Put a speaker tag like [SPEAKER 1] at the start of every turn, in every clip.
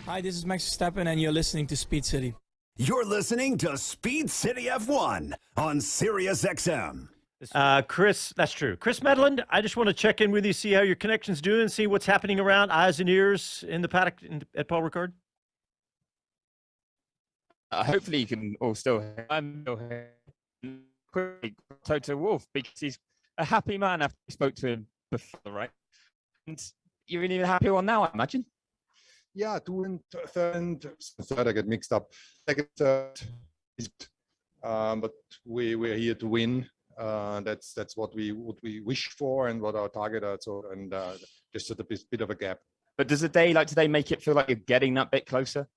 [SPEAKER 1] Hi, this is Max Verstappen, and you're listening to Speed City.
[SPEAKER 2] You're listening to Speed City F1 on Sirius XM.
[SPEAKER 3] Chris, that's true. Chris Medland, I just want to check in with you, see how your connection's doing, see what's happening around eyes and ears in the paddock at Paul Ricard.
[SPEAKER 4] Hopefully you can all still hear. I'm still quickly Toto Wolff, because he's a happy man after we spoke to him before, right? And you're an even happier one now, I imagine.
[SPEAKER 5] Yeah, third, I get mixed up. Second, third, but we're here to win. That's what we wish for and what our target are. So just a bit of a gap.
[SPEAKER 4] But does a day like today make it feel like you're getting that bit closer?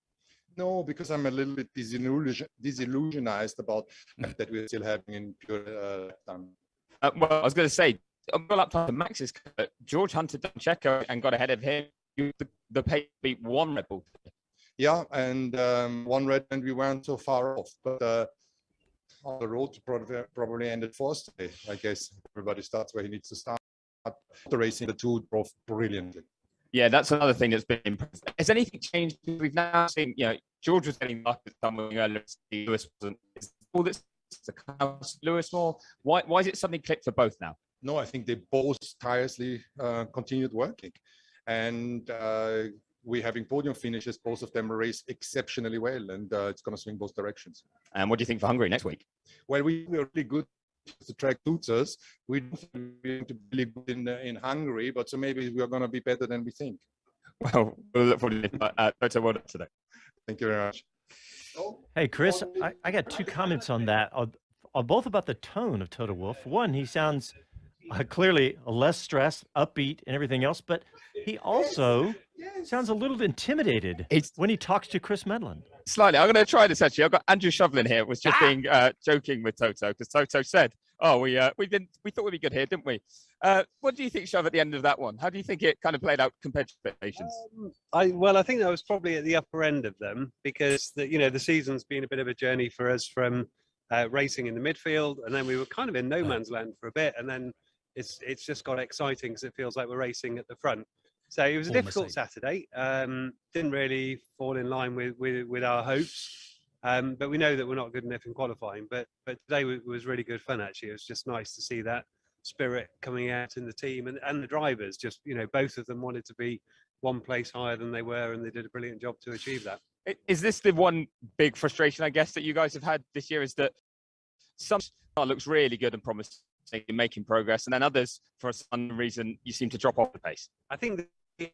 [SPEAKER 5] No, because I'm a little bit disillusionized about that we're still having in pure time.
[SPEAKER 4] Well, I was going to say, well, up to Max's, George hunted down Checo and got ahead of him. The pace beat one Red Bull.
[SPEAKER 5] Yeah, and one Red, and we weren't so far off. But on the road, probably ended fourth today. I guess everybody starts where he needs to start. The racing, the two drove brilliantly. Yeah,
[SPEAKER 4] that's another thing that's been impressive. Has anything changed? We've now seen, George was getting lucky somewhere earlier. Lewis wasn't. Is all this Lewis more? Why is it something clicked for both now?
[SPEAKER 5] No, I think they both tirelessly continued working. And we're having podium finishes. Both of them race exceptionally well, and it's going to swing both directions.
[SPEAKER 4] And what do you think for Hungary next week?
[SPEAKER 5] Well, we were really good. The track suits us. We don't think we're going to be really good in Hungary, but so maybe we are going to be better than we think.
[SPEAKER 4] Well, we'll look forward to it. Toto Wolff today.
[SPEAKER 5] Thank you very much.
[SPEAKER 3] Hey, Chris, I got two comments on that, both about the tone of Toto Wolff. One, he sounds clearly less stressed, upbeat, and everything else, but he also sounds a little intimidated when he talks to Chris Medland.
[SPEAKER 4] Slightly. I'm going to try this actually. I've got Andrew Shovlin here. Was just being joking with Toto, because Toto said, "Oh, we thought we'd be good here, didn't we?" What do you think, Shov, at the end of that one? How do you think it kind of played out compared to expectations?
[SPEAKER 6] I think that was probably at the upper end of them, because the season's been a bit of a journey for us from racing in the midfield, and then we were kind of in no man's land for a bit, and then it's just got exciting because it feels like we're racing at the front. So it was a difficult Saturday. Didn't really fall in line with our hopes, but we know that we're not good enough in qualifying. But today was really good fun, actually. It was just nice to see that spirit coming out in the team, and the drivers. Just both of them wanted to be one place higher than they were, and they did a brilliant job to achieve that.
[SPEAKER 4] Is this the one big frustration, I guess, that you guys have had this year? Is that some looks really good and promising, making progress, and then others, for some reason, you seem to drop off the pace?
[SPEAKER 6] I think the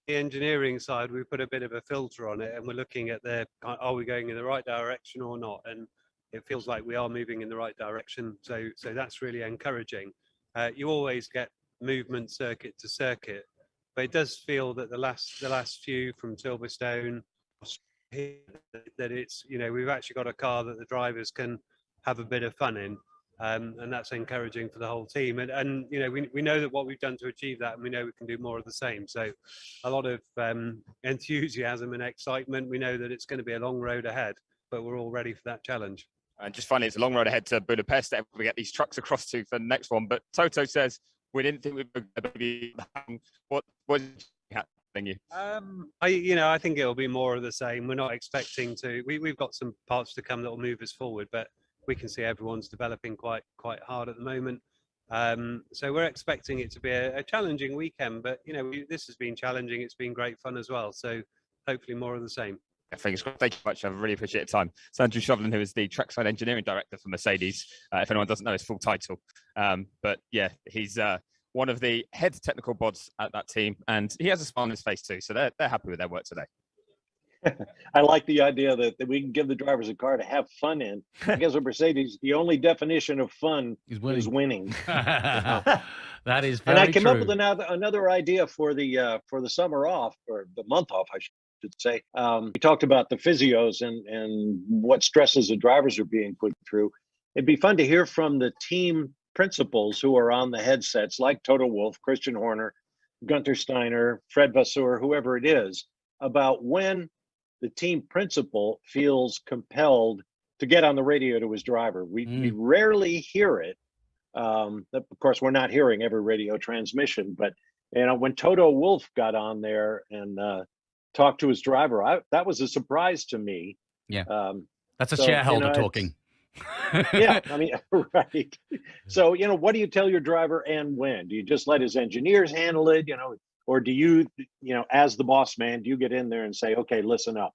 [SPEAKER 6] engineering side, we put a bit of a filter on it, and we're looking at are we going in the right direction or not? And it feels like we are moving in the right direction. So that's really encouraging. You always get movement circuit to circuit, but it does feel that the last few from Silverstone, that it's we've actually got a car that the drivers can have a bit of fun in. And that's encouraging for the whole team. And we know that what we've done to achieve that, and we know we can do more of the same. So a lot of enthusiasm and excitement. We know that it's going to be a long road ahead, but we're all ready for that challenge.
[SPEAKER 4] And just finally, it's a long road ahead to Budapest that we get these trucks across to for the next one. But Toto says we didn't think we'd be. What happening you?
[SPEAKER 6] I think it'll be more of the same. We're not expecting to. We've got some parts to come that will move us forward, but we can see everyone's developing quite hard at the moment. So we're expecting it to be a challenging weekend, but this has been challenging. It's been great fun as well. So hopefully more of the same.
[SPEAKER 4] Thank you much. I really appreciate your time. It's Andrew Shovlin, who is the trackside engineering director for Mercedes. If anyone doesn't know his full title, but yeah, he's one of the head technical bods at that team, and he has a smile on his face too. So they're happy with their work today.
[SPEAKER 7] I like the idea that we can give the drivers a car to have fun in. I guess with Mercedes, the only definition of fun is winning.
[SPEAKER 3] That is very
[SPEAKER 7] true. And I came
[SPEAKER 3] true.
[SPEAKER 7] up with another idea for the summer off, or the month off, I should say. We talked about the physios and what stresses the drivers are being put through. It'd be fun to hear from the team principals who are on the headsets, like Toto Wolff, Christian Horner, Gunther Steiner, Fred Vasseur, whoever it is, about when the team principal feels compelled to get on the radio to his driver. We rarely hear it. Of course, we're not hearing every radio transmission, but when Toto Wolff got on there and talk to his driver. That was a surprise to me.
[SPEAKER 8] Yeah.
[SPEAKER 7] Um,
[SPEAKER 8] That's a
[SPEAKER 7] so,
[SPEAKER 8] shareholder
[SPEAKER 7] it's-
[SPEAKER 8] talking.
[SPEAKER 7] yeah, I mean, right. So, what do you tell your driver and when? Do you just let his engineers handle it, or do you, as the boss man, do you get in there and say, okay, listen up?